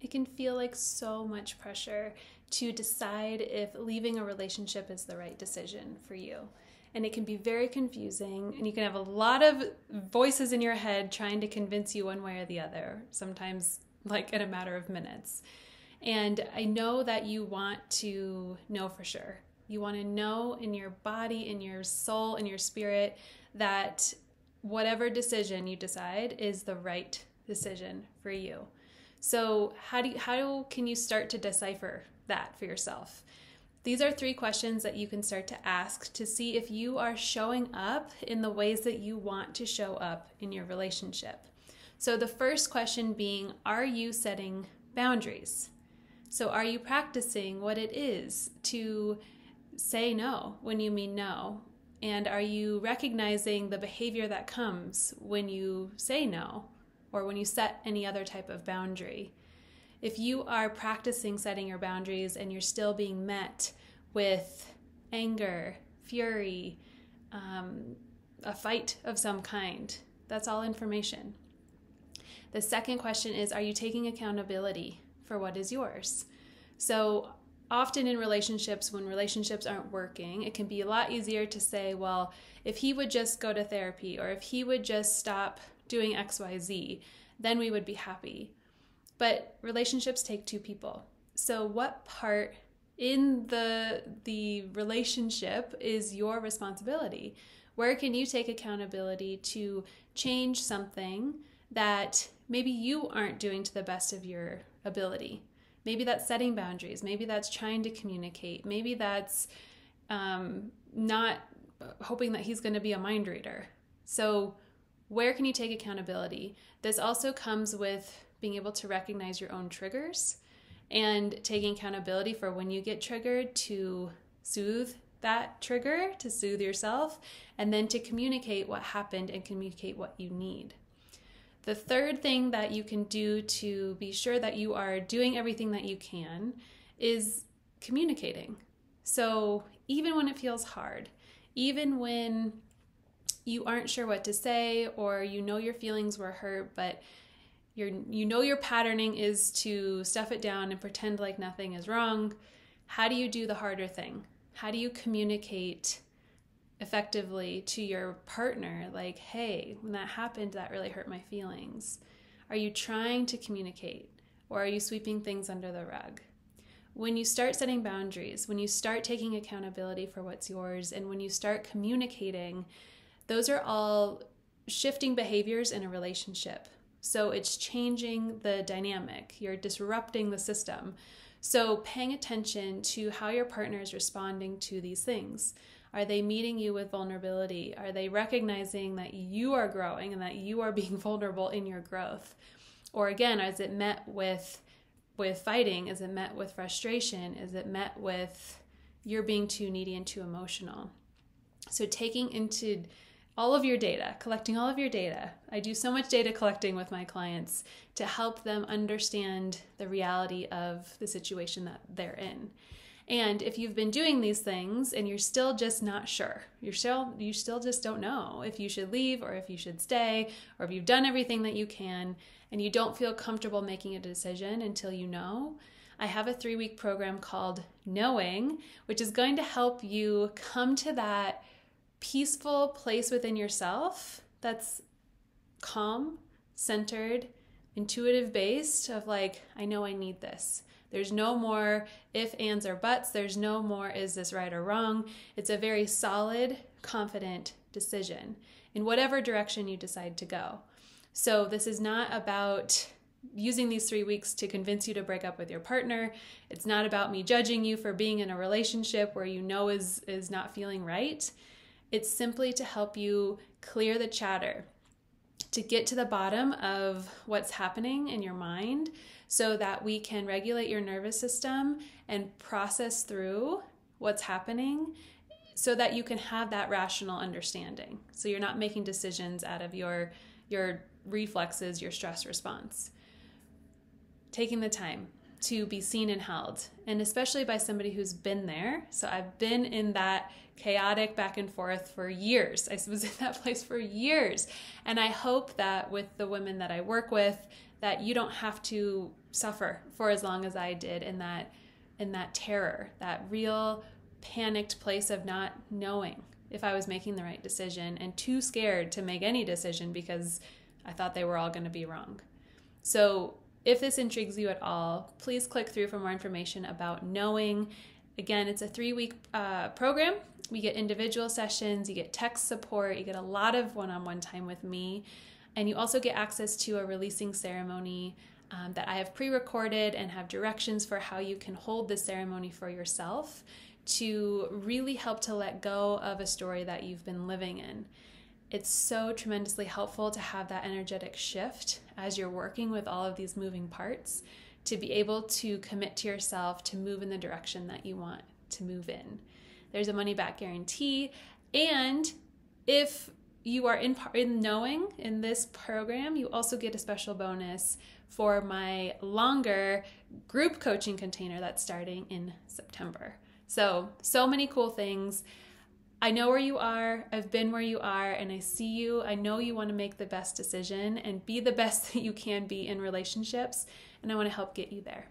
It can feel like so much pressure to decide if leaving a relationship is the right decision for you. And it can be very confusing, and you can have a lot of voices in your head trying to convince you one way or the other, sometimes like in a matter of minutes. And I know that you want to know for sure. You want to know in your body, in your soul, in your spirit, that whatever decision you decide is the right decision for you. So how can you start to decipher that for yourself? These are 3 questions that you can start to ask to see if you are showing up in the ways that you want to show up in your relationship. So the first question being, are you setting boundaries? So are you practicing what it is to say no when you mean no? And are you recognizing the behavior that comes when you say no or when you set any other type of boundary? If you are practicing setting your boundaries and you're still being met with anger, fury, a fight of some kind, that's all information. The second question is, are you taking accountability for what is yours? So often in relationships, when relationships aren't working, it can be a lot easier to say, well, if he would just go to therapy or if he would just stop doing XYZ, then we would be happy. But relationships take 2 people. So what part in the relationship is your responsibility? Where can you take accountability to change something that maybe you aren't doing to the best of your ability? Maybe that's setting boundaries. Maybe that's trying to communicate. Maybe that's not hoping that he's going to be a mind reader. So where can you take accountability? This also comes with being able to recognize your own triggers and taking accountability for when you get triggered, to soothe that trigger, to soothe yourself, and then to communicate what happened and communicate what you need. The third thing that you can do to be sure that you are doing everything that you can is communicating. So even when it feels hard, even when you aren't sure what to say, or you know your feelings were hurt, but you know your patterning is to stuff it down and pretend like nothing is wrong, how do you do the harder thing? How do you communicate effectively to your partner, like, hey, when that happened, that really hurt my feelings? Are you trying to communicate, or are you sweeping things under the rug? When you start setting boundaries, when you start taking accountability for what's yours, and when you start communicating, those are all shifting behaviors in a relationship. So it's changing the dynamic. You're disrupting the system. So paying attention to how your partner is responding to these things. Are they meeting you with vulnerability? Are they recognizing that you are growing and that you are being vulnerable in your growth? Or again, is it met with fighting? Is it met with frustration? Is it met with you're being too needy and too emotional? So taking into all of your data, collecting all of your data. I do so much data collecting with my clients to help them understand the reality of the situation that they're in. And if you've been doing these things and you're still just not sure, you still just don't know if you should leave or if you should stay, or if you've done everything that you can and you don't feel comfortable making a decision until you know, I have a 3-week program called Knowing, which is going to help you come to that peaceful place within yourself that's calm, centered, intuitive based, of like, I know I need this. There's no more if, ands, or buts. There's no more is this right or wrong. It's a very solid, confident decision in whatever direction you decide to go. So this is not about using these 3 weeks to convince you to break up with your partner. It's not about me judging you for being in a relationship where you know is not feeling right. It's simply to help you clear the chatter, to get to the bottom of what's happening in your mind so that we can regulate your nervous system and process through what's happening so that you can have that rational understanding. So you're not making decisions out of your reflexes, your stress response. Taking the time to be seen and held, and especially by somebody who's been there. So I've been in that chaotic back and forth for years. I was in that place for years. And I hope that with the women that I work with, that you don't have to suffer for as long as I did in that terror, that real panicked place of not knowing if I was making the right decision and too scared to make any decision because I thought they were all going to be wrong. So if this intrigues you at all, please click through for more information about knowing. Again, it's a 3-week program. We get individual sessions, you get text support, you get a lot of one-on-one time with me, and you also get access to a releasing ceremony that I have pre-recorded and have directions for how you can hold this ceremony for yourself to really help to let go of a story that you've been living in. It's so tremendously helpful to have that energetic shift as you're working with all of these moving parts, to be able to commit to yourself to move in the direction that you want to move in. There's a money back guarantee, and if you are in knowing in this program, you also get a special bonus for my longer group coaching container that's starting in September. So many cool things. I know where you are, I've been where you are, and I see you. I know you want to make the best decision and be the best that you can be in relationships, and I want to help get you there.